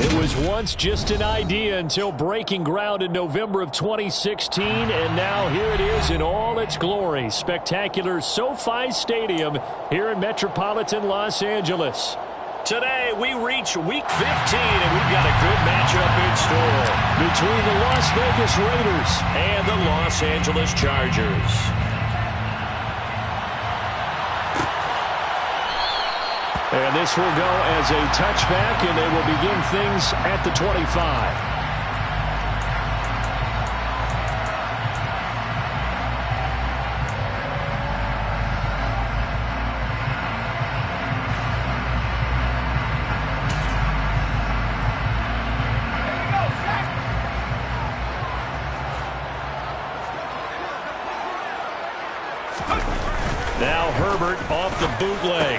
It was once just an idea until breaking ground in November of 2016, and now here it is in all its glory. Spectacular SoFi Stadium here in metropolitan Los Angeles. Today, we reach Week 15, and we've got a good matchup in store between the Las Vegas Raiders and the Los Angeles Chargers. And this will go as a touchback, and they will begin things at the 25. Now Herbert off the bootleg.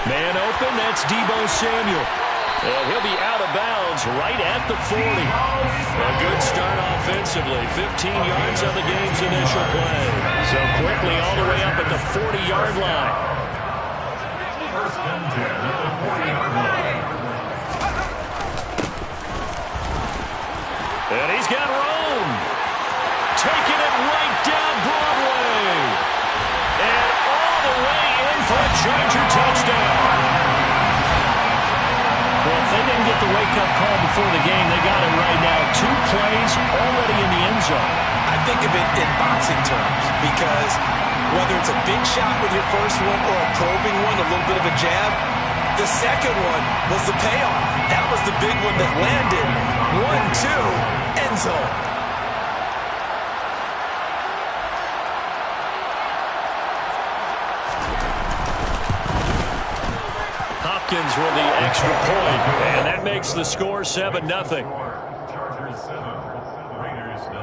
Man open, that's Deebo Samuel. And he'll be out of bounds right at the 40. A good start offensively. 15 yards on the game's initial play. So quickly all the way up at the 40-yard line. And he's got room. Taking it right down Broadway. And all the way in for a Charger touchdown. Well, if they didn't get the wake-up call before the game, they got it right now. 2 plays already in the end zone. I think of it in boxing terms because whether it's a big shot with your first one or a probing one, a little bit of a jab, the second one was the payoff. That was the big one that landed. 1-2, end zone. Hopkins with the extra point, and that makes the score 7-0. Chargers 7, Raiders 0.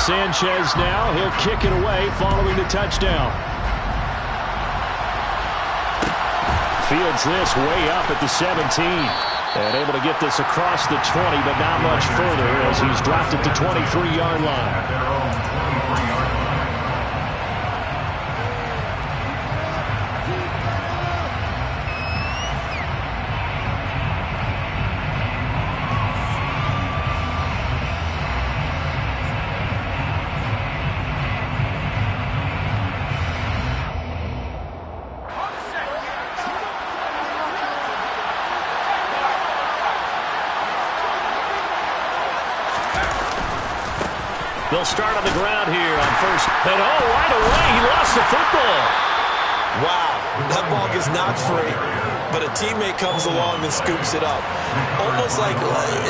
Sanchez now, he'll kick it away following the touchdown. Fields this way up at the 17. And able to get this across the 20, but not much further as he's dropped it to 23-yard line. They'll start on the ground here on first. And right away, he lost the football. Wow, that ball gets knocked free, but a teammate comes along and scoops it up.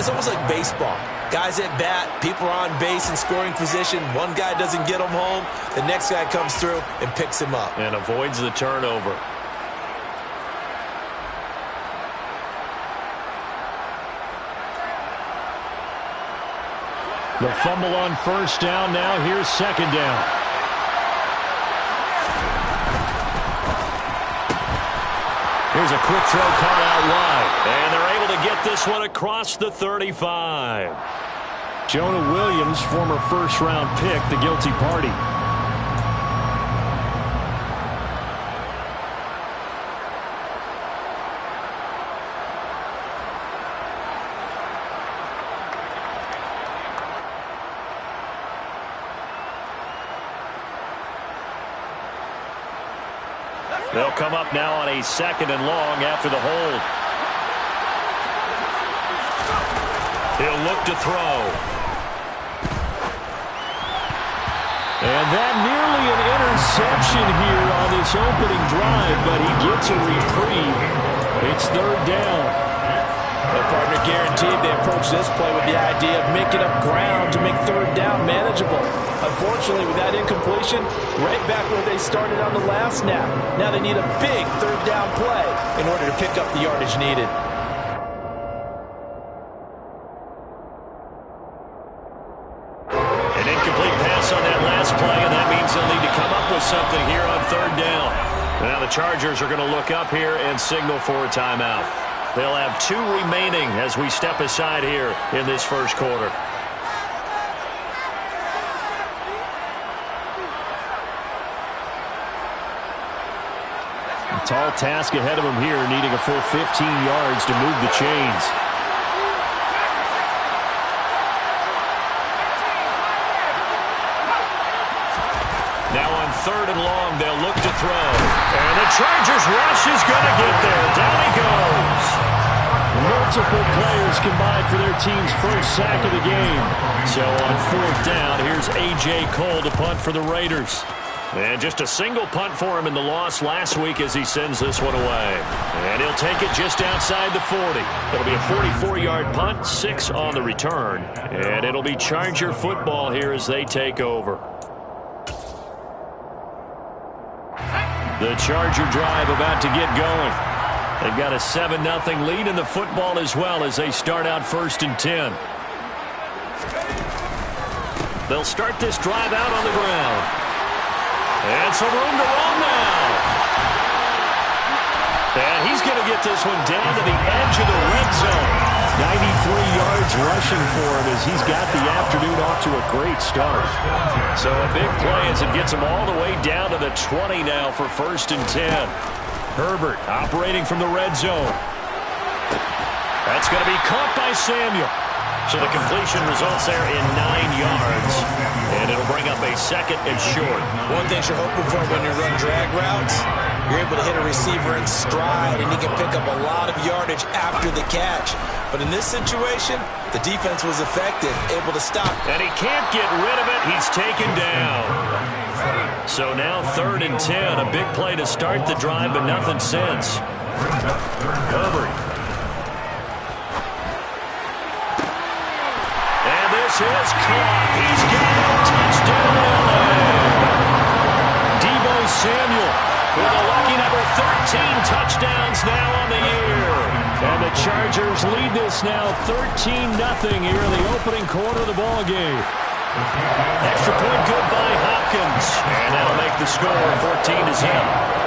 It's almost like baseball. Guys at bat, people are on base in scoring position. One guy doesn't get him home. The next guy comes through and picks him up. And avoids the turnover. The fumble on first down. Now here's second down. Here's a quick throw caught out wide. And they're able to get this one across the 35. Jonah Williams, former first-round pick, the guilty party. They'll come up now on a 2nd and long after the hold. He'll look to throw. And that nearly an interception here on this opening drive, but he gets a reprieve. It's 3rd down. Their partner guaranteed they approach this play with the idea of making up ground to make 3rd down manageable. Unfortunately, with that incompletion, right back where they started on the last snap. Now they need a big 3rd down play in order to pick up the yardage needed. An incomplete pass on that last play, and that means they'll need to come up with something here on 3rd down. Now the Chargers are going to look up here and signal for a timeout. They'll have 2 remaining as we step aside here in this first quarter. tall task ahead of him here, needing a full 15 yards to move the chains. Now on 3rd and long, they'll look to throw. And the Chargers rush is going to get there. Down he goes. Multiple players combined for their team's first sack of the game. So on 4th down, here's A.J. Cole to punt for the Raiders. And just a single punt for him in the loss last week as he sends this one away. And he'll take it just outside the 40. It'll be a 44-yard punt, 6 on the return. And it'll be Charger football here as they take over. The Charger drive about to get going. They've got a 7-0 lead in the football as well as they start out 1st and 10. They'll start this drive out on the ground. And some room to run now. And he's going to get this one down to the edge of the red zone. 93 yards rushing for him as he's got the afternoon off to a great start. So a big play as it gets him all the way down to the 20 now for 1st and 10. Herbert operating from the red zone. That's going to be caught by Samuel. So the completion results there in 9 yards. And it'll bring up a 2nd and short. One thing you're hoping for when you run drag routes, you're able to hit a receiver in stride, and he can pick up a lot of yardage after the catch. But in this situation, the defense was effective, able to stop. And he can't get rid of it. He's taken down. So now 3rd and 10. A big play to start the drive, but nothing since. Herbert. And this is caught. He's got a touchdown. Deebo Samuel with a lucky number 13 touchdowns now on the year. And the Chargers lead this now 13-0 here in the opening quarter of the ball game. Extra point good by Hopkins. And that'll make the score 14-0.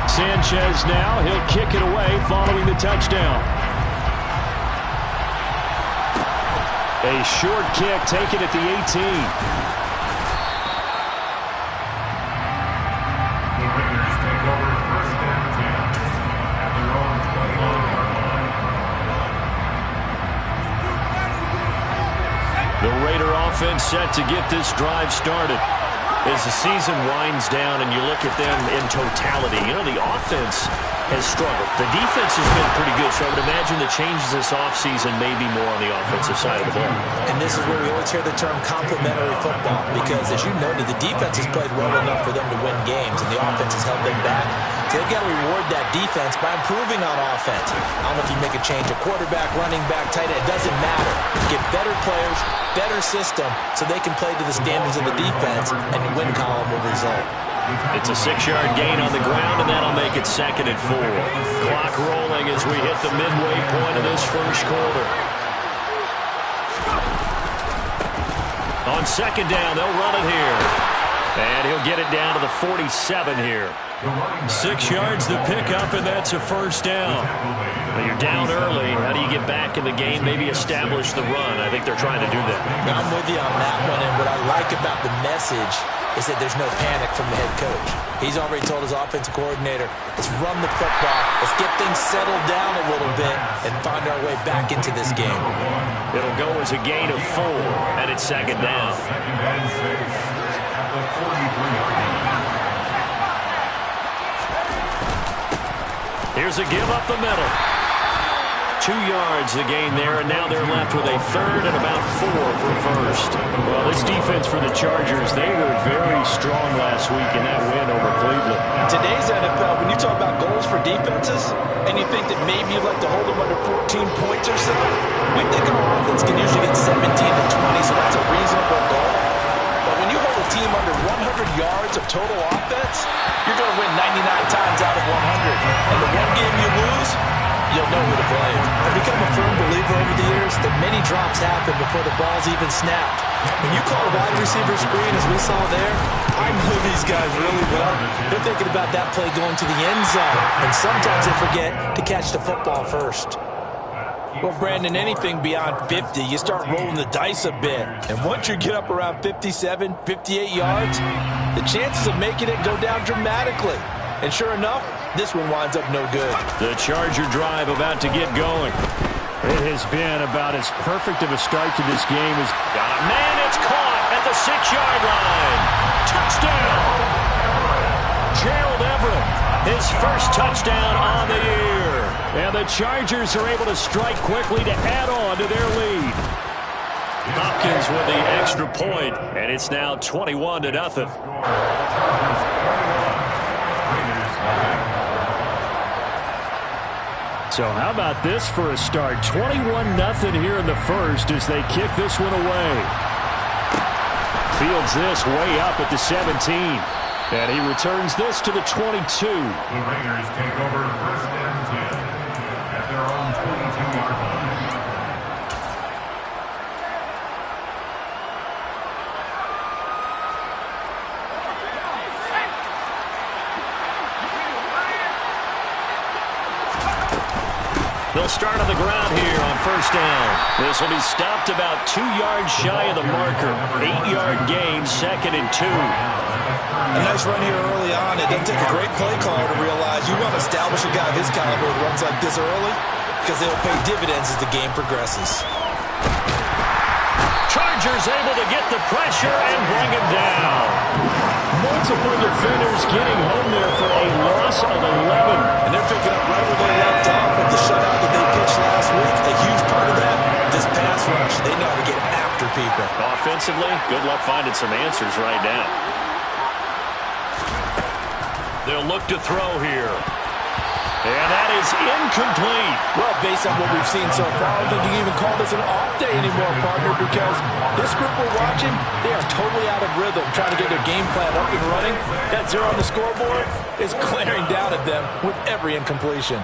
Sanchez now, he'll kick it away following the touchdown. A short kick taken at the 18. The Raiders take over 1st and 10 at their own 21-yard line. The Raider offense set to get this drive started. As the season winds down and you look at them in totality, you know, the offense has struggled. The defense has been pretty good, so I would imagine the changes this offseason may be more on the offensive side of the ball. And this is where we always hear the term complementary football, because as you noted, the defense has played well enough for them to win games, and the offense has held them back. So they've got to reward that defense by improving on offense. I don't know if you make a change, a quarterback, running back, tight end, it doesn't matter. Get better players, better system, so they can play to the standards of the defense, and the win column will result. It's a 6-yard gain on the ground, and that'll make it 2nd and 4. Clock rolling as we hit the midway point of this first quarter. On 2nd down, they'll run it here. And he'll get it down to the 47 here. 6 yards the pickup, and that's a 1st down. Well, you're down early. How do you get back in the game, maybe establish the run? I think they're trying to do that. I'm with you on that one, and what I like about the message is that there's no panic from the head coach. He's already told his offensive coordinator, let's run the football, let's get things settled down a little bit, and find our way back into this game. It'll go as a gain of 4, and it's 2nd down. 2nd and 6 at the 43-yard line. Here's a give up the middle. 2 yards the gain there, and now they're left with a 3rd and about 4 for 1st. Well, this defense for the Chargers, they were very strong last week in that win over Cleveland. Today's NFL, when you talk about goals for defenses, and you think that maybe you'd like to hold them under 14 points or so, we think an offense can usually get 17 to 20, so that's a reasonable goal. But when you hold a team under 100 yards of total offense, you're going to win 99 times out of 100. And the one game you lose, you'll know who to blame. I've become a firm believer over the years that many drops happen before the ball's even snapped. When you call a wide receiver screen, as we saw there, I know these guys really well. They're thinking about that play going to the end zone, and sometimes they forget to catch the football first. Well, Brandon, anything beyond 50, you start rolling the dice a bit. And once you get up around 57, 58 yards, the chances of making it go down dramatically. And sure enough, this one winds up no good. The Charger drive about to get going. It has been about as perfect of a start to this game as... Got a man, it's caught at the 6-yard line. Touchdown! Gerald Everett, his first touchdown on the year. And the Chargers are able to strike quickly to add on to their lead. Hopkins with the extra point, and it's now 21-0. So how about this for a start? 21-0 here in the first as they kick this one away. Fields this way up at the 17. And he returns this to the 22. The Raiders take over first and 10 at their own 22-yard line. They'll start on the ground here on first down. This will be stopped about 2 yards shy of the marker. 8-yard gain, 2nd and 2. A nice run here early on. It doesn't take a great play caller to realize you want to establish a guy of his caliber with runs like this early because they'll pay dividends as the game progresses. Chargers able to get the pressure and bring him down. Multiple defenders getting home there for a loss of 11. And they're picking up right where they left off with the shutout that they pitched last week. A huge part of that, this pass rush. They know how to get after people. Offensively, good luck finding some answers right now. They'll look to throw here. And that is incomplete. Well, based on what we've seen so far, I don't think you can even call this an off day anymore, partner, because this group we're watching, they are totally out of rhythm, trying to get their game plan up and running. That 0 on the scoreboard is glaring down at them with every incompletion.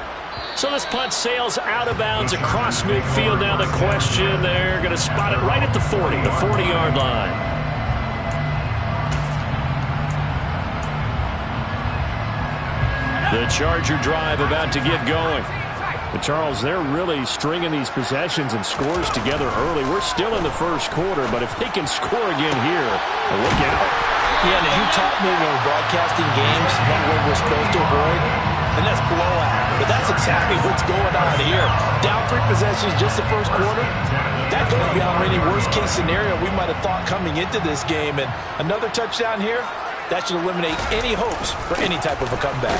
So this punt sails out of bounds across midfield. Now the question, they're going to spot it right at the 40, the 40-yard line. The Charger drive about to get going. But Charles, they're really stringing these possessions and scores together early. We're still in the first quarter, but if they can score again here, look out. Yeah, and as you taught me when we're broadcasting games, one word we're supposed to avoid, and that's blowout. But that's exactly what's going on here. Down 3 possessions just the first quarter. That goes beyond any worst-case scenario we might have thought coming into this game. And another touchdown here, that should eliminate any hopes for any type of a comeback.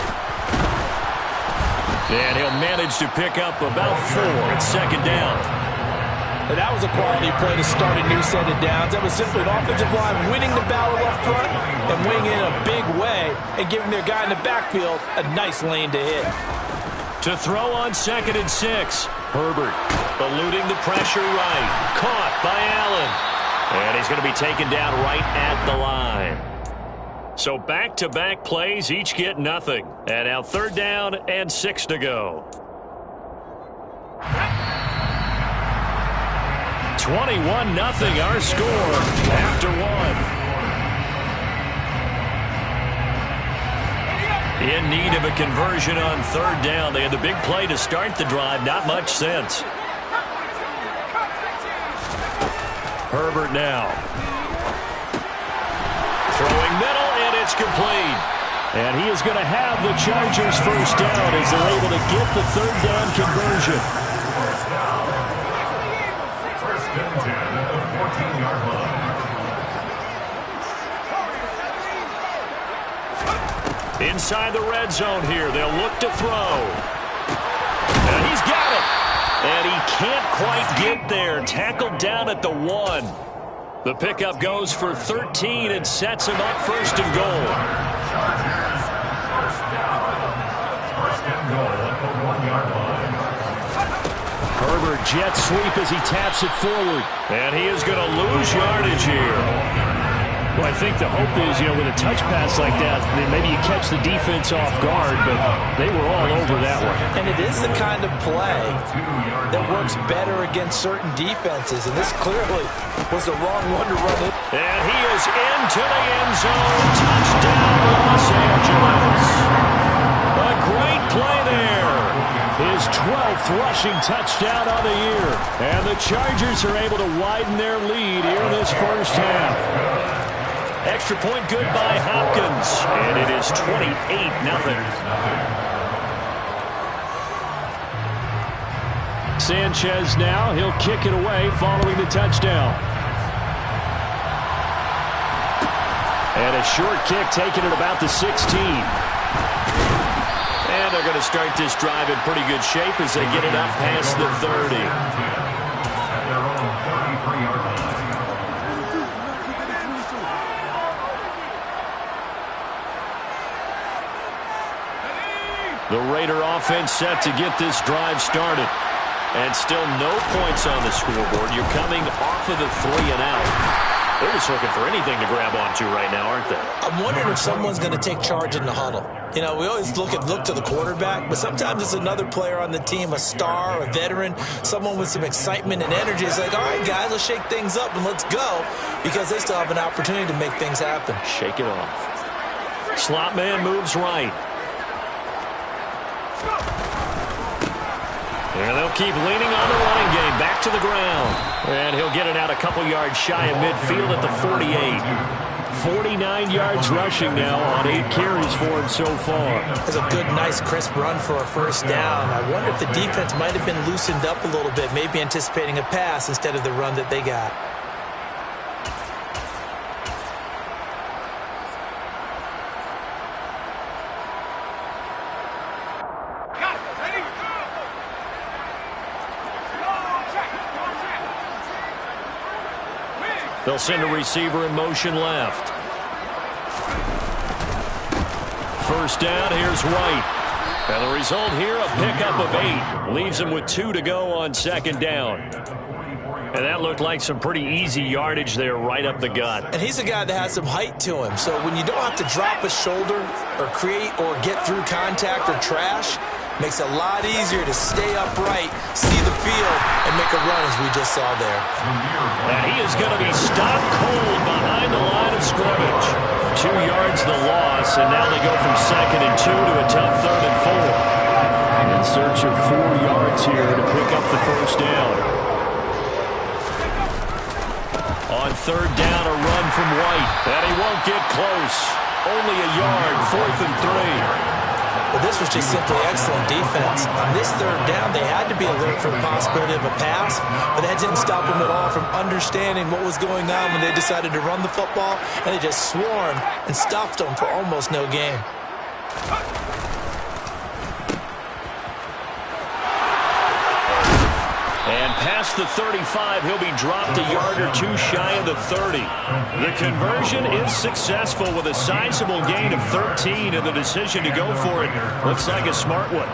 And he'll manage to pick up about 4 at 2nd down. And that was a quality play to start a new set of downs. That was simply an offensive line winning the battle up front and winning in a big way and giving their guy in the backfield a nice lane to hit. To throw on 2nd and 6. Herbert eluding the pressure right. Caught by Allen. And he's going to be taken down right at the line. So back-to-back plays, each get nothing. And now 3rd down and 6 to go. 21-0 our score after 1. In need of a conversion on 3rd down. They had the big play to start the drive. Not much sense. Herbert now. Throwing middle. It's complete. And he is going to have the Chargers first down as they're able to get the 3rd down conversion. First and 10 at the 14-yard line. Inside the red zone here. They'll look to throw. And he's got it. And he can't quite get there. Tackled down at the 1. The pickup goes for 13 and sets him up 1st and goal. Chargers, first down. First and goal at the 1-yard line. Herbert jet sweep as he taps it forward. And he is going to lose yardage here. Well, I think the hope is, with a touch pass like that, then maybe you catch the defense off guard, but they were all over that one. And it is the kind of play that works better against certain defenses, and this clearly was the wrong one to run it. And he is into the end zone. Touchdown, Los Angeles. A great play there. His 12th rushing touchdown on the year. And the Chargers are able to widen their lead here in this first half. Extra point good by Hopkins. And it is 28-0. Sanchez now. He'll kick it away following the touchdown. And a short kick taken at about the 16. And they're going to start this drive in pretty good shape as they get it up past the 30. The Raider offense set to get this drive started. And still no points on the scoreboard. You're coming off of the 3-and-out. They're just looking for anything to grab onto right now, aren't they? I'm wondering if someone's going to take charge in the huddle. We always look to the quarterback, but sometimes it's another player on the team, a star, a veteran, someone with some excitement and energy. It's like, all right, guys, let's shake things up and let's go, because they still have an opportunity to make things happen. Shake it off. Slot man moves right. And they'll keep leaning on the running game. Back to the ground. And he'll get it out a couple yards shy of midfield at the 48. 49 yards rushing now on 8 carries for him so far. It's a good, nice, crisp run for a first down. I wonder if the defense might have been loosened up a little bit, maybe anticipating a pass instead of the run that they got. They'll send a receiver in motion left. First down, here's White. And the result here, a pickup of 8. Leaves him with 2 to go on second down. And that looked like some pretty easy yardage there right up the gut. And he's a guy that has some height to him. So when you don't have to drop a shoulder or create or get through contact or trash, makes it a lot easier to stay upright, see the field, and make a run as we just saw there. And he is going to be stopped cold behind the line of scrimmage. 2 yards the loss, and now they go from 2nd and 2 to a tough 3rd and 4. In search of 4 yards here to pick up the first down. On 3rd down, a run from White. And he won't get close. Only a yard, 4th and 3. But this was just simply excellent defense. On this 3rd down, they had to be alert for the possibility of a pass, but that didn't stop them at all from understanding what was going on when they decided to run the football, and they just swarmed and stuffed them for almost no gain. And past the 35, he'll be dropped a yard or 2 shy of the 30. The conversion is successful with a sizable gain of 13, and the decision to go for it looks like a smart one.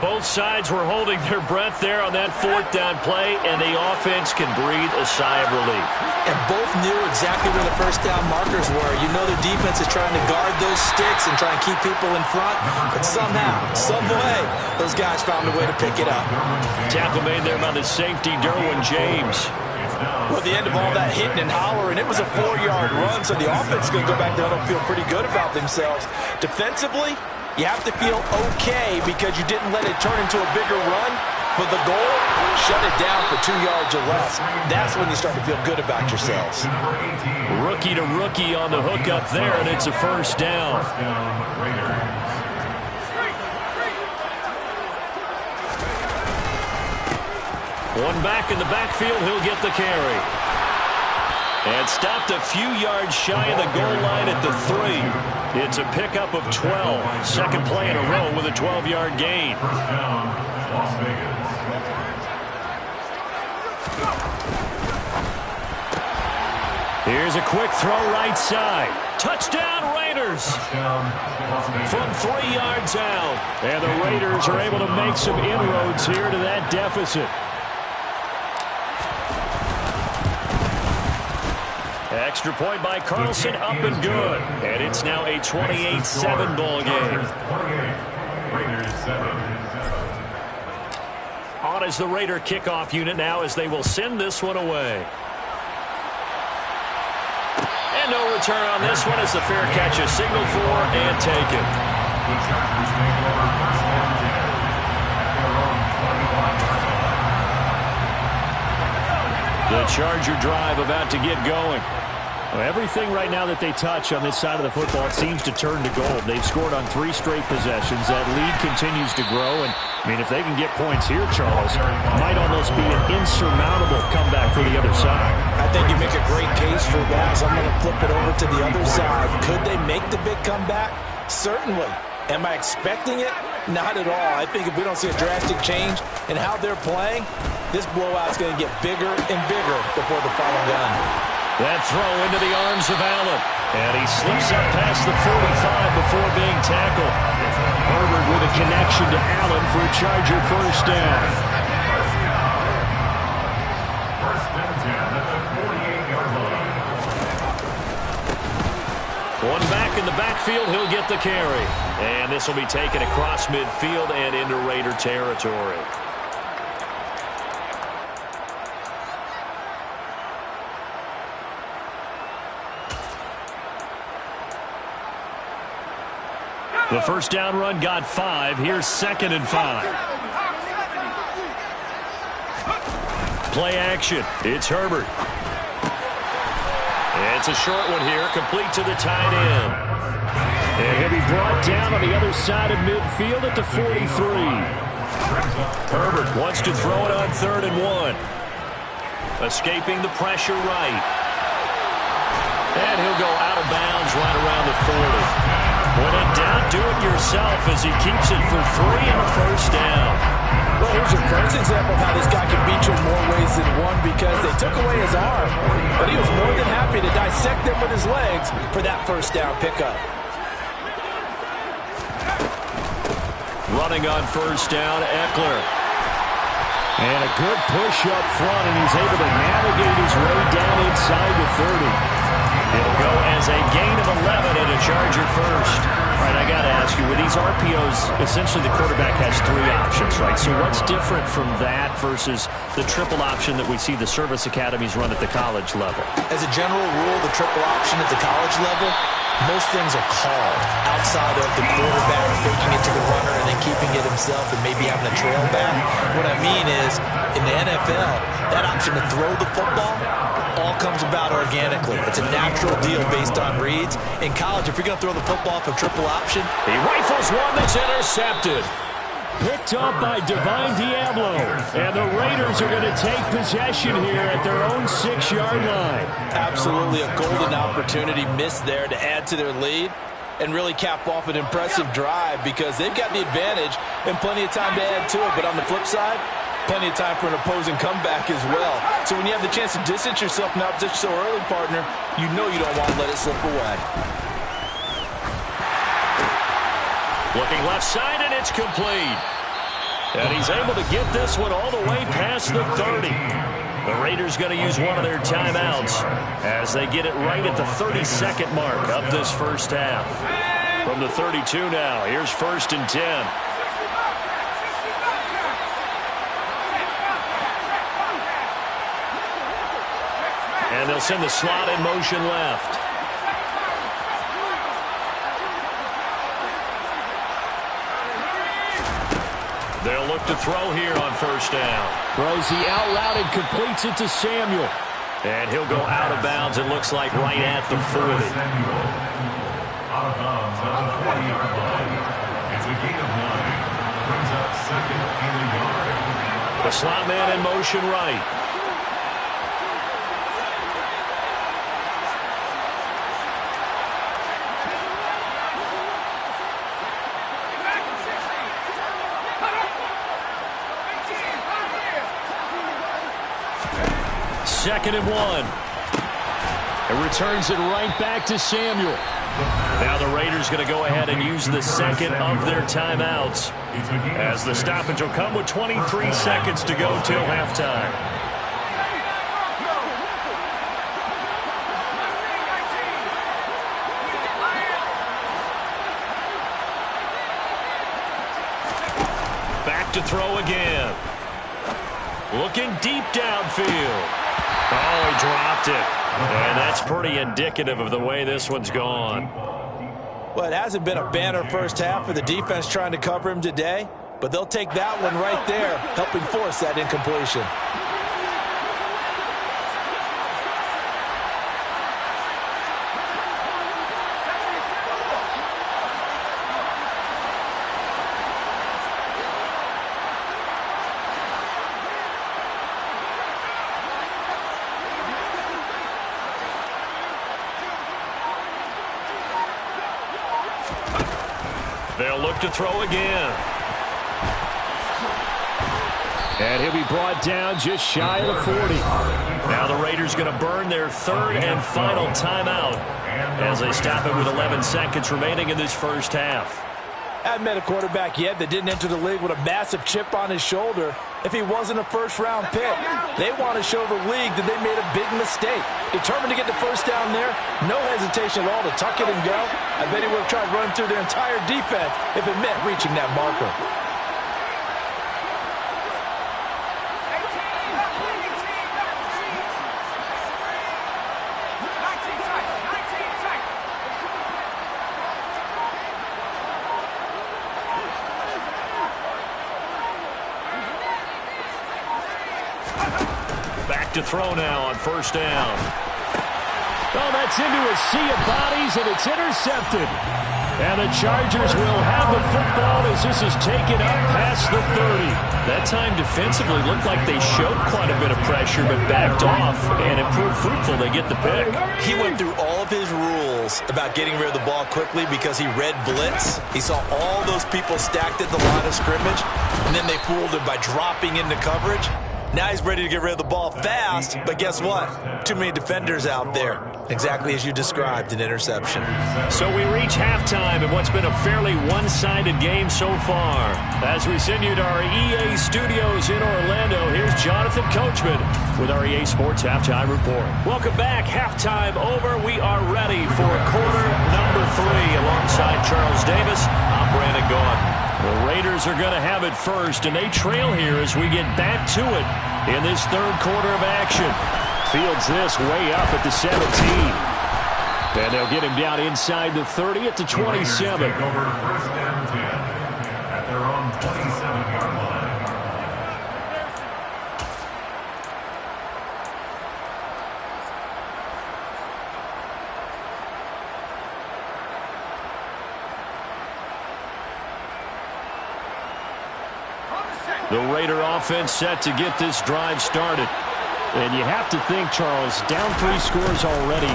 Both sides were holding their breath there on that 4th down play, and the offense can breathe a sigh of relief. And both knew exactly where the first down markers were. You know the defense is trying to guard those sticks and try and keep people in front, but somehow, some way, those guys found a way to pick it up. Tackle made there by the safety, Derwin James. Well, at the end of all that hitting and hollering, it was a 4-yard run, so the offense is going to go back there and feel pretty good about themselves. Defensively, you have to feel okay because you didn't let it turn into a bigger run, but the goal, shut it down for 2 yards or less. That's when you start to feel good about yourselves. Rookie to rookie on the hook up there, and it's a first down. One back in the backfield, he'll get the carry. And stopped a few yards shy of the goal line at the 3. It's a pickup of 12. Second play in a row with a 12-yard gain. Here's a quick throw right side. Touchdown Raiders! From 3 yards out. And the Raiders are able to make some inroads here to that deficit. Extra point by Carlson, up and good. And it's now a 28-7 ball game. Raiders 7. On is the Raider kickoff unit now as they will send this one away. And no return on this one as the fair catch is signaled for and taken. The Chargers take over first and 10 at their own 25-yard line. The Charger drive about to get going. Well, everything right now that they touch on this side of the football, it seems to turn to gold. They've scored on 3 straight possessions. That lead continues to grow. And, I mean, if they can get points here, Charles, it might almost be an insurmountable comeback for the other side. I think you make a great case for that, so I'm going to flip it over to the other side. Could they make the big comeback? Certainly. Am I expecting it? Not at all. I think if we don't see a drastic change in how they're playing, this blowout's going to get bigger and bigger before the final gun. That throw into the arms of Allen. And he slips up past the 45 before being tackled. Herbert with a connection to Allen for a Charger first down. First and 10 at the 48-yard line. One back in the backfield, he'll get the carry. And this will be taken across midfield and into Raider territory. The first down run got 5. Here's 2nd and 5. Play action. It's Herbert. It's a short one here, complete to the tight end. And he'll be brought down on the other side of midfield at the 43. Herbert wants to throw it on 3rd and 1. Escaping the pressure right. And he'll go out of bounds right around the 40. When in doubt, do it yourself as he keeps it for 3 and a first down. Well, here's your first example of how this guy can beat you in more ways than one because they took away his arm. But he was more than happy to dissect them with his legs for that first down pickup. Running on first down, Eckler. And a good push up front, and he's able to navigate his way down inside the 30. It'll go as a gain of 11 and a Charger first. All right, I got to ask you, with these RPOs, essentially the quarterback has 3 options, right? So what's different from that versus the triple option that we see the service academies run at the college level? As a general rule, the triple option at the college level, most things are called outside of the quarterback faking it to the runner and then keeping it himself and maybe having a trail back. What I mean is, in the NFL, that option to throw the football all comes about organically. It's a natural deal based on reads. In college, if you're going to throw the football for triple option, he rifles one that's intercepted. Picked up by Divine Diablo. And the Raiders are going to take possession here at their own 6-yard line. Absolutely a golden opportunity missed there to add to their lead and really cap off an impressive drive because they've got the advantage and plenty of time to add to it. But on the flip side, plenty of time for an opposing comeback as well. So when you have the chance to distance yourself from that position so early, partner, you know you don't want to let it slip away. Looking left side, and it's complete. And he's able to get this one all the way past the 30. The Raiders going to use one of their timeouts as they get it right at the 32nd mark of this first half. From the 32 now, here's 1st and 10. And they'll send the slot in motion left. They'll look to throw here on first down. Throws the out route and completes it to Samuel. And he'll go out of bounds, it looks like, right at the 40. Out of bounds at the 40-yard line. It's a gain of 9. Brings up 2nd and a yard. The slot man in motion right. Second and 1. It returns it right back to Samuel. Now the Raiders going to go ahead and use the second of their timeouts as the stoppage will come with 23 seconds to go till halftime. to throw again. Looking deep downfield. Oh, he dropped it. And that's pretty indicative of the way this one's gone. Well, it hasn't been a banner first half for the defense trying to cover him today, but they'll take that one right there, helping force that incompletion. They'll look to throw again. And he'll be brought down just shy of the 40. Now the Raiders going to burn their third and final timeout as they stop it with 11 seconds remaining in this first half. I haven't met a quarterback yet that didn't enter the league with a massive chip on his shoulder if he wasn't a first-round pick. They want to show the league that they made a big mistake. Determined to get the first down there, no hesitation at all to tuck it and go. I bet he would have tried running through their entire defense if it meant reaching that marker. To throw now on first down. Oh, that's into a sea of bodies, and it's intercepted. And the Chargers will have the football as this is taken up past the 30. That time defensively looked like they showed quite a bit of pressure, but backed off, and it proved fruitful. They get the pick. He went through all of his rules about getting rid of the ball quickly because he read blitz. He saw all those people stacked at the line of scrimmage, and then they fooled him by dropping into coverage. Now he's ready to get rid of the ball fast, but guess what? Too many defenders out there. Exactly as you described, an interception. So we reach halftime in what's been a fairly one-sided game so far. As we send you to our EA studios in Orlando, here's Jonathan Coachman with our EA Sports Halftime Report. Welcome back. Halftime over. We are ready for quarter number 3. Alongside Charles Davis, I'm Brandon Gaudin. The Raiders are going to have it first, and they trail here as we get back to it in this third quarter of action. Fields this way up at the 17. And they'll get him down inside the 30 at the 27. Take over first down 10 at their own 27-yard line. The Raider offense set to get this drive started. And you have to think, Charles, down 3 scores already.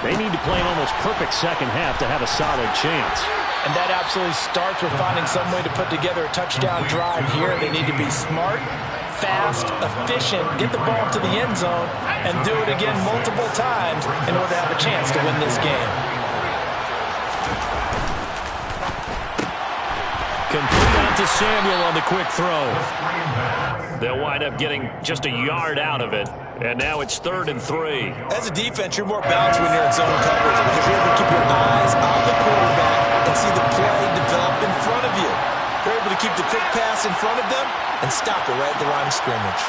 They need to play an almost perfect second half to have a solid chance. And that absolutely starts with finding some way to put together a touchdown drive here. They need to be smart, fast, efficient, get the ball to the end zone, and do it again multiple times in order to have a chance to win this game. Complete out to Samuel on the quick throw. They'll wind up getting just a yard out of it. And now it's 3rd and 3. As a defense, you're more balanced when you're in zone coverage because you're able to keep your eyes on the quarterback and see the play develop in front of you. You're able to keep the quick pass in front of them and stop it right at the line of scrimmage.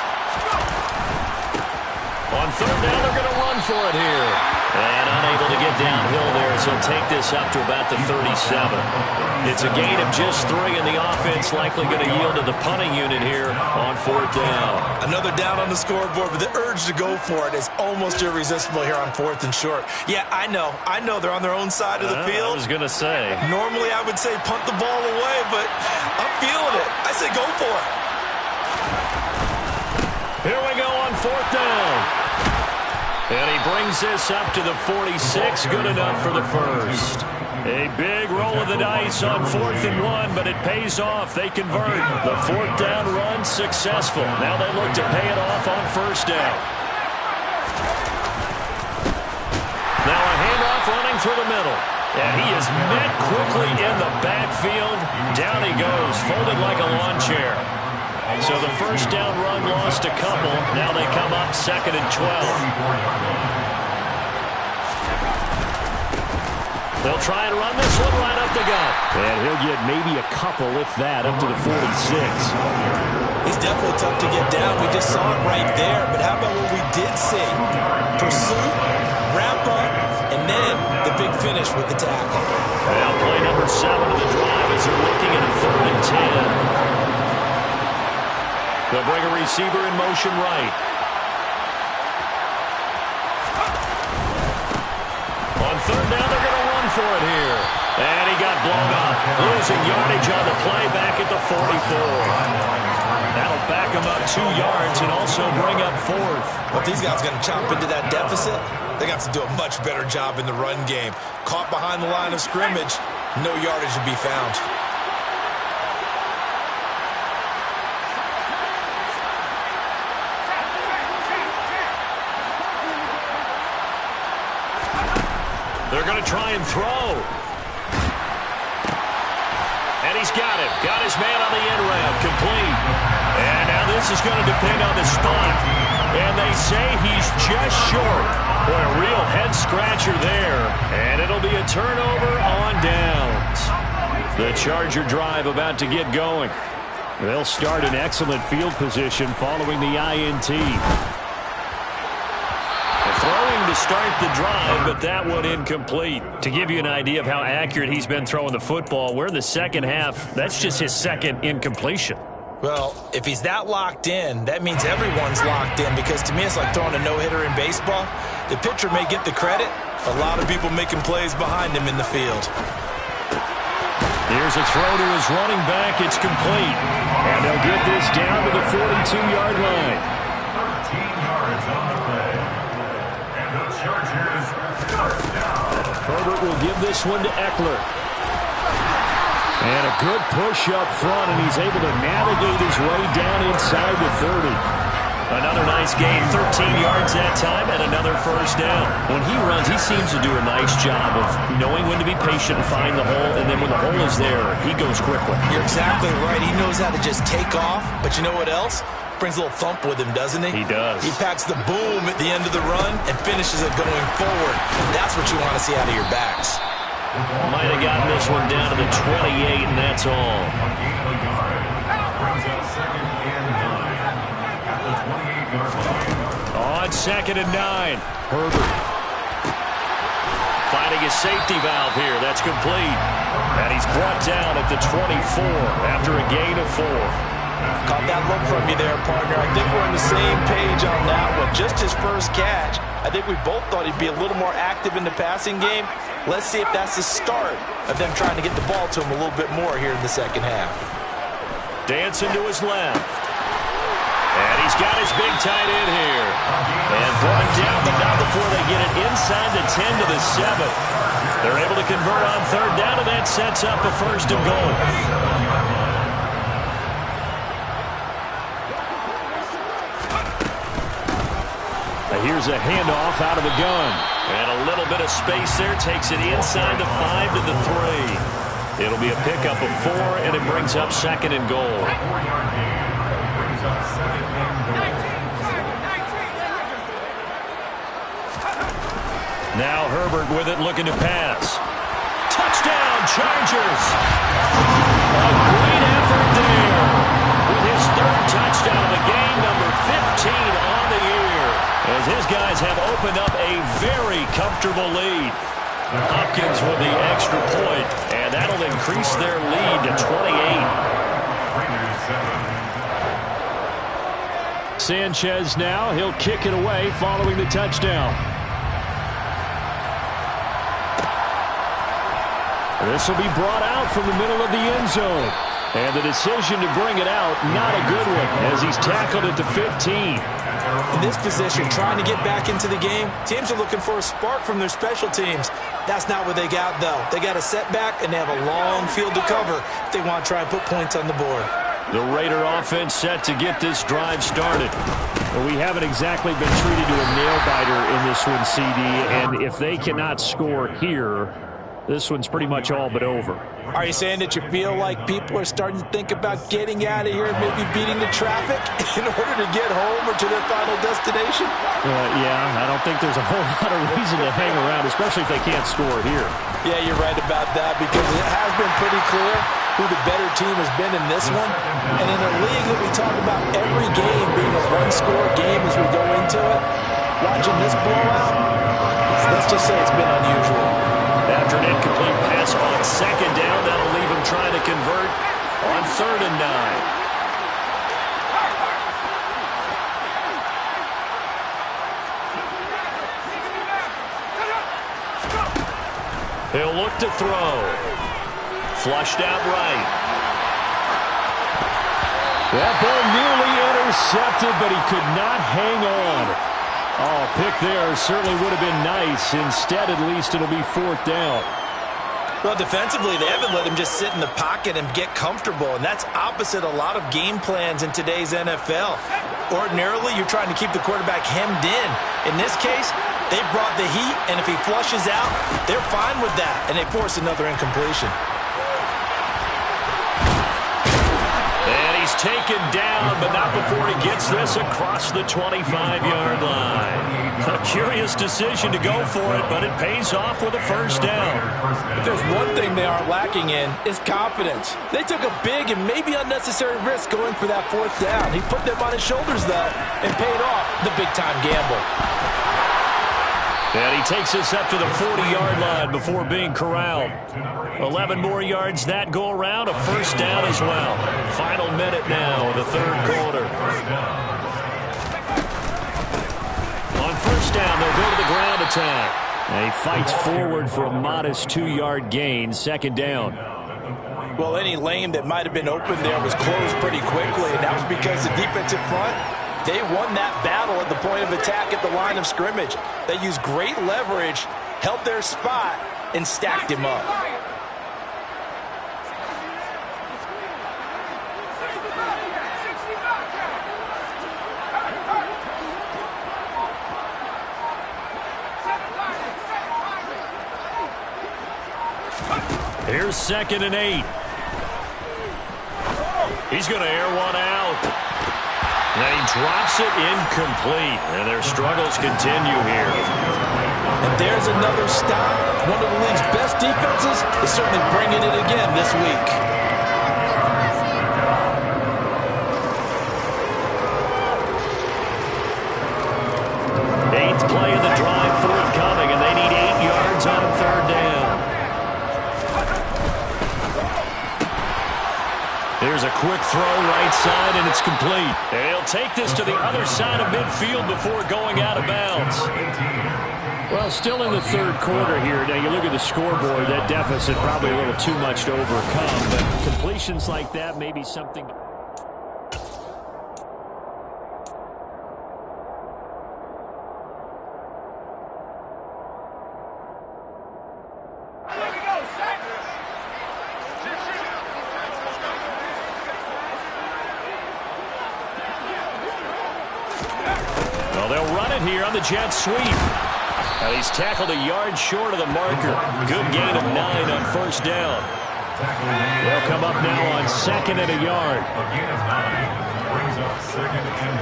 On 3rd down, they're going to run for it here. And unable to get downhill there, so he'll take this up to about the 37. It's a gain of just 3, and the offense likely going to yield to the punting unit here on 4th down. Another down on the scoreboard, but the urge to go for it is almost irresistible here on 4th and short. Yeah, I know they're on their own side of the field. I was going to say. Normally I would say punt the ball away, but I'm feeling it. I say go for it. Here we go on 4th down. And he brings this up to the 46. Good enough for the first. A big roll of the dice on 4th and 1, but it pays off. They convert. The 4th down run successful. Now they look to pay it off on 1st down. Now a handoff running through the middle. And he is met quickly in the backfield. Down he goes, folded like a lawn chair. So the first down run lost a couple. Now they come up 2nd and 12. They'll try and run this one right up the gut. And he'll get maybe a couple, if that, up to the 46. He's definitely tough to get down. We just saw it right there. But how about what we did see? Pursuit, wrap up, and then the big finish with the tackle. Well, play number 7 of the drive as they're looking at a 3rd and 10. They'll bring a receiver in motion right. On 3rd down, they're going to run for it here. And he got blown up. Losing yardage on the play back at the 44. That'll back him up 2 yards and also bring up 4th. Well, if these guys are going to chop into that deficit, they got to do a much better job in the run game. Caught behind the line of scrimmage, no yardage to be found. They're going to try and throw. And he's got it. Got his man on the end route. Complete. And now this is going to depend on the spot. And they say he's just short. Boy, a real head-scratcher there. And it'll be a turnover on downs. The Charger drive about to get going. They'll start in excellent field position following the INT. Throwing to start the drive, but that one incomplete. To give you an idea of how accurate he's been throwing the football, we're in the second half. That's just his second incompletion. Well, if he's that locked in, that means everyone's locked in, because to me it's like throwing a no-hitter in baseball. The pitcher may get the credit. A lot of people making plays behind him in the field. Here's a throw to his running back. It's complete. And they'll get this down to the 42-yard line. 13 yards on the play. And the Chargers first down. Herbert will give this one to Eckler. And a good push up front, and he's able to navigate his way down inside the 30. Another nice gain, 13 yards that time, and another first down. When he runs, he seems to do a nice job of knowing when to be patient and find the hole, and then when the hole is there, he goes quickly. You're exactly right. He knows how to just take off, but you know what else? Brings a little thump with him, doesn't he? He does. He packs the boom at the end of the run and finishes it going forward. That's what you want to see out of your backs. Might have gotten this one down to the 28, and that's all. Brings up 2nd and 9 at the 28-yard line. On 2nd and 9, Herbert finding his safety valve here. That's complete. And he's brought down at the 24 after a gain of 4. Caught that look from you there, partner. I think we're on the same page on that one. Just his first catch. I think we both thought he'd be a little more active in the passing game. Let's see if that's the start of them trying to get the ball to him a little bit more here in the second half. Dancing to his left. And he's got his big tight end here. And brought down, but not before they get it inside the 10 to the 7. They're able to convert on 3rd down, and that sets up a 1st and goal. Here's a handoff out of the gun. And a little bit of space there. Takes it inside the 5 to the 3. It'll be a pickup of 4, and it brings up 2nd and goal. 4-yard gain. Brings up 2nd and goal. Now Herbert with it, looking to pass. Touchdown, Chargers! A great effort there. With his 3rd touchdown of the game, number 15 on the year. As his guys have opened up a very comfortable lead. Hopkins with the extra point, and that'll increase their lead to 28. Sanchez now, he'll kick it away following the touchdown. This will be brought out from the middle of the end zone. And the decision to bring it out, not a good one, as he's tackled at the 15. In this position, trying to get back into the game, teams are looking for a spark from their special teams. That's not what they got, though. They got a setback, and they have a long field to cover if they want to try and put points on the board. The Raider offense set to get this drive started. But we haven't exactly been treated to a nail-biter in this one, CD, and if they cannot score here, This one's pretty much all but over. Are you saying that you feel like people are starting to think about getting out of here and maybe beating the traffic in order to get home or to their final destination? Yeah, I don't think there's a whole lot of reason to hang around, especially if they can't score here. Yeah, you're right about that, because it has been pretty clear who the better team has been in this one. And in a league that we talk about every game being a one-score game as we go into it, watching this blowout, let's just say it's been unusual. After an incomplete pass on second down, that'll leave him trying to convert on 3rd and 9. He'll look to throw. Flushed out right. That ball nearly intercepted, but he could not hang on. Oh, pick there certainly would have been nice. Instead, at least, it'll be 4th down. Well, defensively, they haven't let him just sit in the pocket and get comfortable, and that's opposite a lot of game plans in today's NFL. Ordinarily, you're trying to keep the quarterback hemmed in. In this case, they brought the heat, and if he flushes out, they're fine with that, and they force another incompletion. And he's taken down, but not before he gets this across the 25-yard line. A curious decision to go for it, but it pays off with a 1st down. If there's one thing they aren't lacking in, it's confidence. They took a big and maybe unnecessary risk going for that 4th down. He put them on his shoulders, though, and paid off the big-time gamble. And he takes us up to the 40-yard line before being corralled. 11 more yards that go around, a 1st down as well. Final minute now of the 3rd quarter. On 1st down, they'll go to the ground attack. And he fights forward for a modest 2-yard gain, 2nd down. Well, any lane that might have been open there was closed pretty quickly, and that was because the defensive front, they won that battle at the point of attack at the line of scrimmage. They used great leverage, held their spot, and stacked him up. Here's 2nd and 8. He's going to air one out. And he drops it incomplete. And their struggles continue here. And there's another stop. One of the league's best defenses is certainly bringing it again this week. 8th play of the drive forthcoming, and they need 8 yards on 3rd down. There's a quick throw right side, and it's complete. And he'll take this to the other side of midfield before going out of bounds. Well, still in the 3rd quarter here. Now, you look at the scoreboard, that deficit probably a little too much to overcome, but completions like that may be something. Well, they'll run it here on the jet sweep. And he's tackled a yard short of the marker. Good gain of 9 on 1st down. They'll come up now on 2nd and a yard. A gain of 9 brings up 2nd and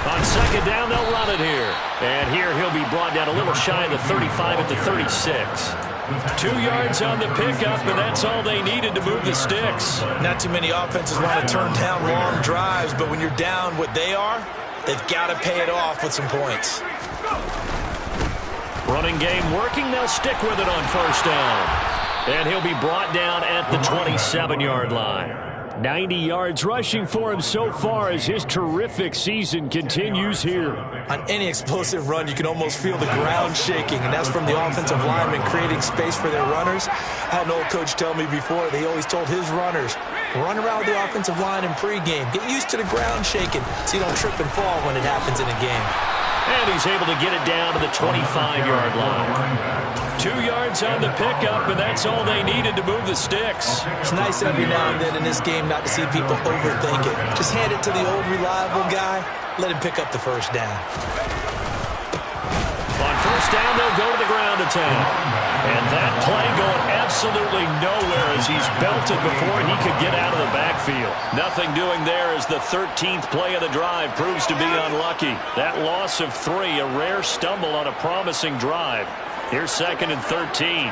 1. On 2nd down, they'll run it here. And here he'll be brought down a little shy of the 35 at the 36. 2 yards on the pickup, and that's all they needed to move the sticks. Not too many offenses want to turn down long drives, but when you're down what they are, they've got to pay it off with some points. Running game working. They'll stick with it on 1st down. And he'll be brought down at the 27-yard line. 90 yards rushing for him so far as his terrific season continues here. On any explosive run, you can almost feel the ground shaking, and that's from the offensive linemen creating space for their runners. I had an old coach tell me before, they always told his runners, run around the offensive line in pregame. Get used to the ground shaking so you don't trip and fall when it happens in a game. And he's able to get it down to the 25-yard line. 2 yards on the pickup, and that's all they needed to move the sticks. It's nice every now and then in this game not to see people overthink it. Just hand it to the old reliable guy. Let him pick up the 1st down. On 1st first down, they'll go to the ground attack. And that play going absolutely nowhere as he's belted before he could get out of the backfield. Nothing doing there as the 13th play of the drive proves to be unlucky. That loss of 3, a rare stumble on a promising drive. Here's 2nd and 13.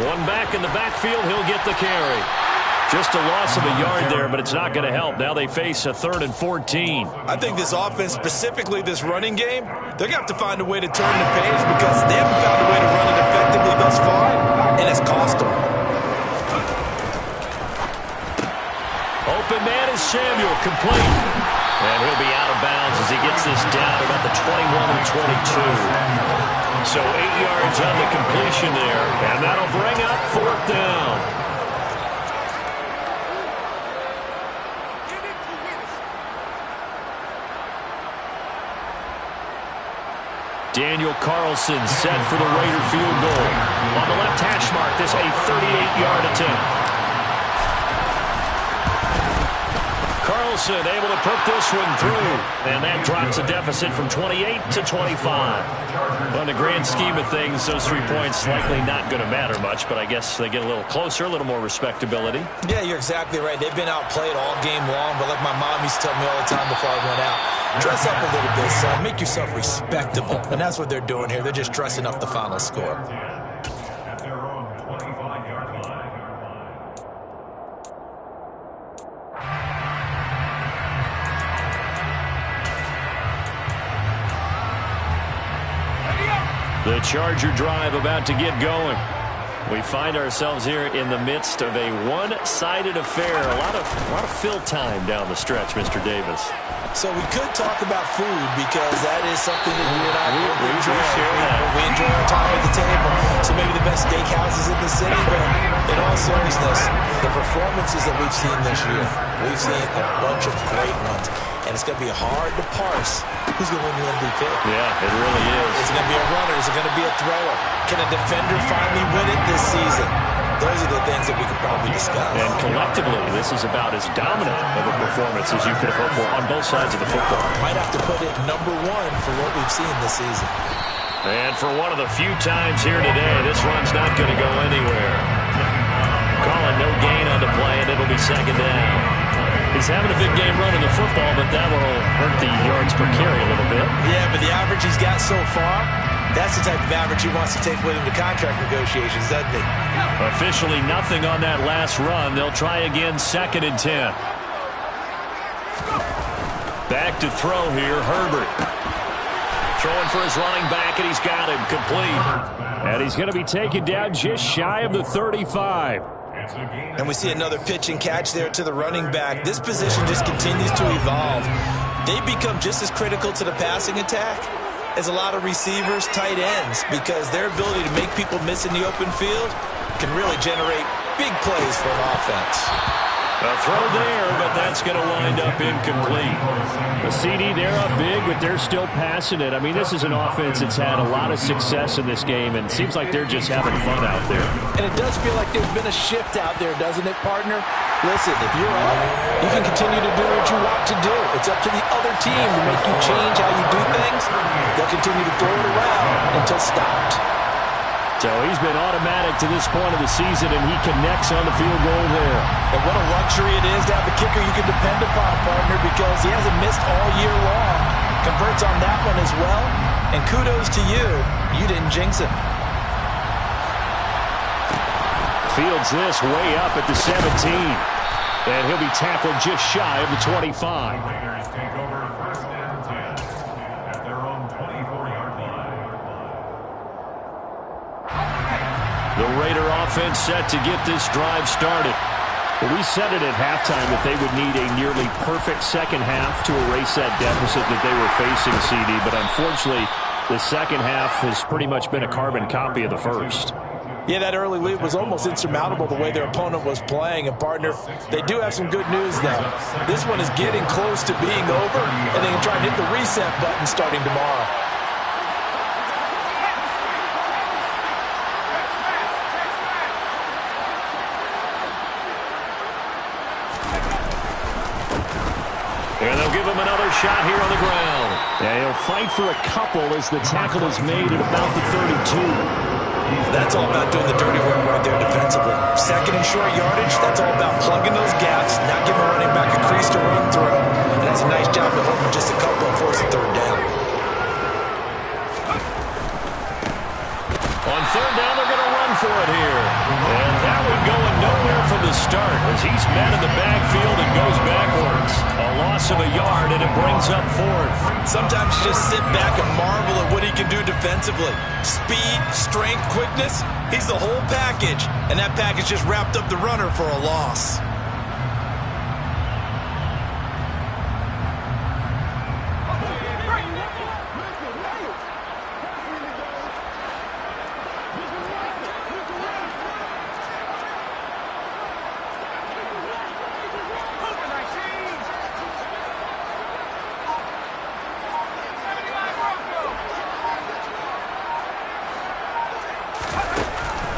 One back in the backfield, he'll get the carry. Just a loss of a yard there, but it's not going to help. Now they face a 3rd and 14. I think this offense, specifically this running game, they're going to have to find a way to turn the page because they haven't found a way to run it effectively thus far, and it's cost them. Open man is Samuel, complete. And he'll be out of bounds as he gets this down about the 21 and 22. So 8 yards on the completion there, and that'll bring up 4th down. Daniel Carlson set for the Raider field goal. On the left hash mark, this a 38-yard attempt. Carlson able to put this one through. And that drops a deficit from 28 to 25. On the grand scheme of things, those 3 points likely not going to matter much, but I guess they get a little closer, a little more respectability. Yeah, you're exactly right. They've been outplayed all game long, but like my mom used to tell me all the time before I went out, dress up a little bit, son. Make yourself respectable. And that's what they're doing here. They're just dressing up the final score. At their own 25-yard line. The Charger drive about to get going. We find ourselves here in the midst of a one-sided affair. A lot of fill time down the stretch, Mr. Davis. So we could talk about food because that is something that you and I we enjoy. share that. We enjoy our time at the table. So maybe the best steakhouses in the city, but in all seriousness, the performances that we've seen this year, we've seen a bunch of great ones. And it's going to be hard to parse who's going to win the MVP. Yeah, it really is. Is it going to be a runner? Is it going to be a thrower? Can a defender finally win it this season? Those are the things that we could probably discuss. And collectively, this is about as dominant of a performance as you could have hoped for on both sides of the football. Might have to put it #1 for what we've seen this season. And for one of the few times here today, this run's not going to go anywhere. Calling no gain on the play, and it'll be 2nd down. He's having a big game running the football, but that will hurt the yards per carry a little bit. Yeah, but the average he's got so far, that's the type of average he wants to take with him to contract negotiations, doesn't he? Officially nothing on that last run. They'll try again, 2nd and 10. Back to throw here, Herbert. Throwing for his running back, and he's got him complete. And he's going to be taken down just shy of the 35. And we see another pitch and catch there to the running back. This position just continues to evolve. They become just as critical to the passing attack as a lot of receivers, tight ends, because their ability to make people miss in the open field can really generate big plays for an offense. A throw there, but that's going to wind up incomplete. The CD, they're up big, but they're still passing it. I mean, this is an offense that's had a lot of success in this game, and it seems like they're just having fun out there. And it does feel like there's been a shift out there, doesn't it, partner? Listen, if you're up, you can continue to do what you want to do. It's up to the other team to make you change how you do things. They'll continue to throw it around until stopped. So he's been automatic to this point of the season, and he connects on the field goal there. And what a luxury it is to have a kicker you can depend upon, partner, because he hasn't missed all year long. Converts on that one as well. And kudos to you. You didn't jinx him. Fields this way up at the 17. And he'll be tackled just shy of the 25. Raiders take over 1st and 10 at their own 24-yard line. The Raider offense set to get this drive started. Well, we said it at halftime that they would need a nearly perfect second half to erase that deficit that they were facing, CD. But unfortunately, the second half has pretty much been a carbon copy of the first. Yeah, that early lead was almost insurmountable the way their opponent was playing. And, partner, they do have some good news, though. This one is getting close to being over, and they can try and hit the reset button starting tomorrow. And they'll give him another shot here on the ground. Yeah, he'll fight for a couple as the tackle is made at about the 32. That's all about doing the dirty work right there defensively. Second and short yardage, that's all about plugging those gaps, not giving running back a crease to run through. And that's a nice job to hold him just a couple and force a third down. On third down, they're going to run for it here. And that one going nowhere from the start as he's met in the backfield and goes backwards. A loss of a yard, and it brings up fourth. Sometimes you just sit back and marvel at what he can do defensively. Speed, strength, quickness, he's the whole package. And that package just wrapped up the runner for a loss.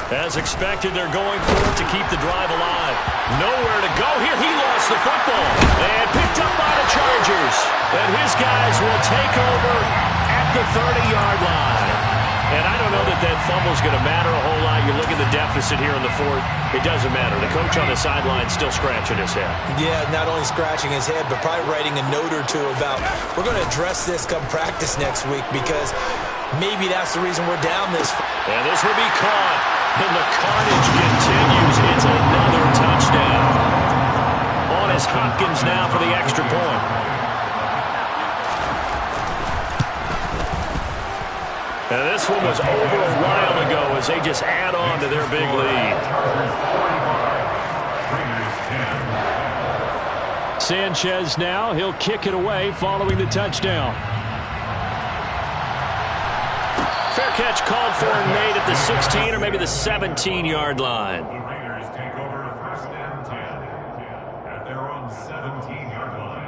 As expected, they're going for it to keep the drive alive. Nowhere to go here. He lost the football and picked up by the Chargers. And his guys will take over at the 30-yard line. And I don't know that that fumble's going to matter a whole lot. You look at the deficit here in the fourth. It doesn't matter. The coach on the sideline still scratching his head. Yeah, not only scratching his head, but probably writing a note or two about, we're going to address this come practice next week because maybe that's the reason we're down this. And this will be caught. And the carnage continues. It's another touchdown. On is Hopkins now for the extra point. And this one was over a while ago as they just add on to their big lead. Sanchez now. He'll kick it away following the touchdown. Fair catch called for and made at the 16 or maybe the 17-yard line. The Raiders take over first and 10 at their own 17-yard line.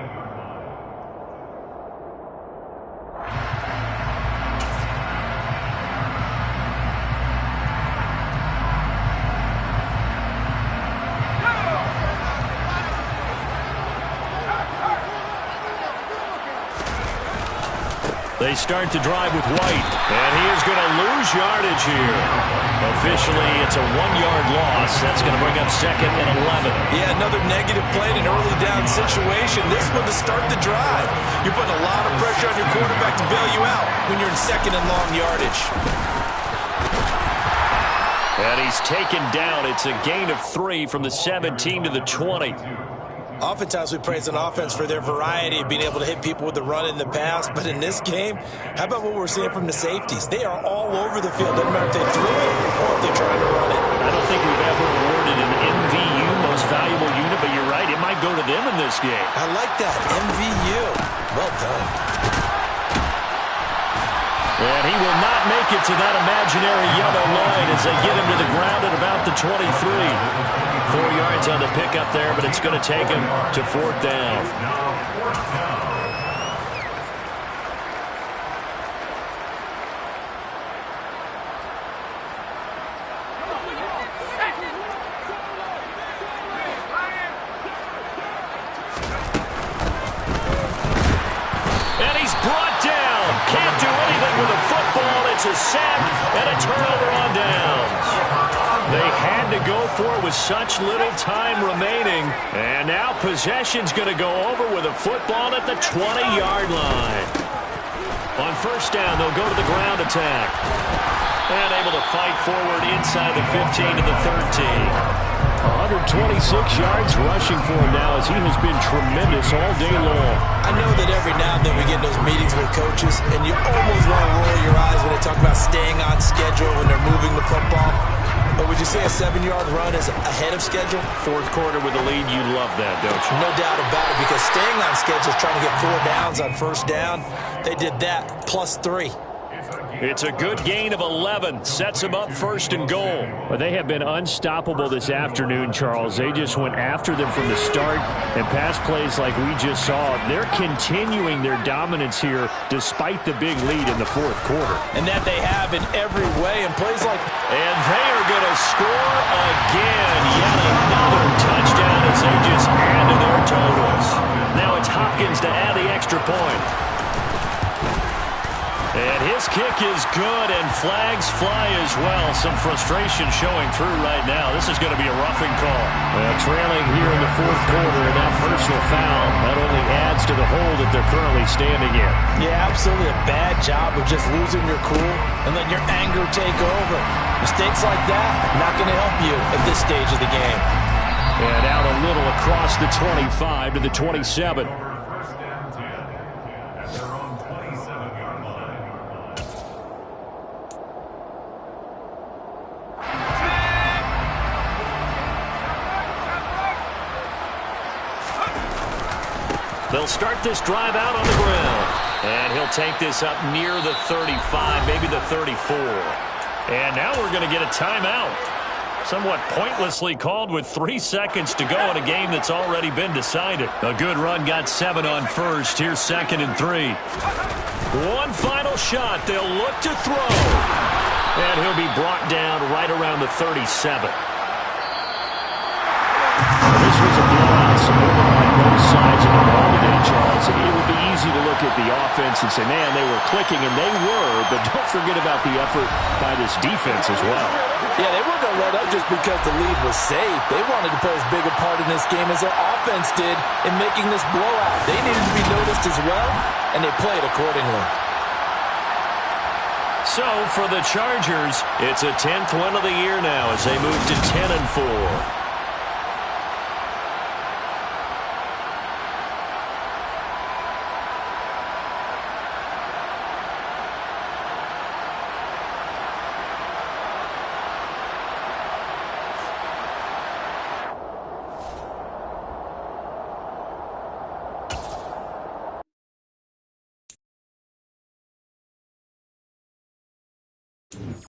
They start to drive with White, and he is going to lose yardage here. Officially, it's a 1-yard loss. That's going to bring up second and 11. Yeah, another negative play in an early down situation. This one to start the drive. You're putting a lot of pressure on your quarterback to bail you out when you're in second and long yardage. And he's taken down. It's a gain of 3 from the 17 to the 20. Oftentimes we praise an offense for their variety of being able to hit people with the run in the pass, but in this game, how about what we're seeing from the safeties? They are all over the field. Doesn't matter if they threw it or if they're trying to run it. I don't think we've ever awarded an MVU, most valuable unit, but you're right, it might go to them in this game. I like that, MVU. Well done. And he will not make it to that imaginary yellow line as they get him to the ground at about the 23. 4 yards on the pickup there, but it's going to take him to fourth down. And he's brought down. Can't do anything with a football. It's a sack and a turnover on downs. They had to go for it with such little time remaining. And now possession's going to go over with a football at the 20-yard line. On first down, they'll go to the ground attack. And able to fight forward inside the 15 to the 13. 126 yards rushing for him now as he has been tremendous all day long. I know that every now and then we get in those meetings with coaches, and you almost want to roll your eyes when they talk about staying on schedule when they're moving the football. But would you say a 7-yard run is ahead of schedule? Fourth quarter with the lead, you love that, don't you? No doubt about it, because staying on schedule is trying to get 4 downs on first down. They did that, plus 3. It's a good gain of 11. Sets them up first and goal. Well, they have been unstoppable this afternoon, Charles. They just went after them from the start, and pass plays like we just saw. They're continuing their dominance here despite the big lead in the fourth quarter. And that they have in every way, and plays like... And they are going to score again. Yet another touchdown as they just add to their totals. Now it's Hopkins to add the extra point. And his kick is good, and flags fly as well. Some frustration showing through right now. This is going to be a roughing call. Trailing here in the fourth quarter, and that personal foul not only adds to the hole that they're currently standing in. Yeah, absolutely a bad job of just losing your cool and letting your anger take over. Mistakes like that, not going to help you at this stage of the game. And out a little across the 25 to the 27. First down 10 at their own 27-yard line. They'll start this drive out on the ground. And he'll take this up near the 35, maybe the 34. And now we're going to get a timeout. Somewhat pointlessly called with 3 seconds to go in a game that's already been decided. A good run got 7 on first. Here's 2nd and 3. One final shot. They'll look to throw. And he'll be brought down right around the 37. This was a blowout, supported by both sides of the ball today, Charles. It would be easy to look at the offense and say, man, they were clicking, and they were, but don't forget about the effort by this defense as well. Yeah, they weren't going to let up just because the lead was safe. They wanted to play as big a part in this game as their offense did in making this blowout. They needed to be noticed as well, and they played accordingly. So, for the Chargers, it's a 10th win of the year now as they move to 10-4.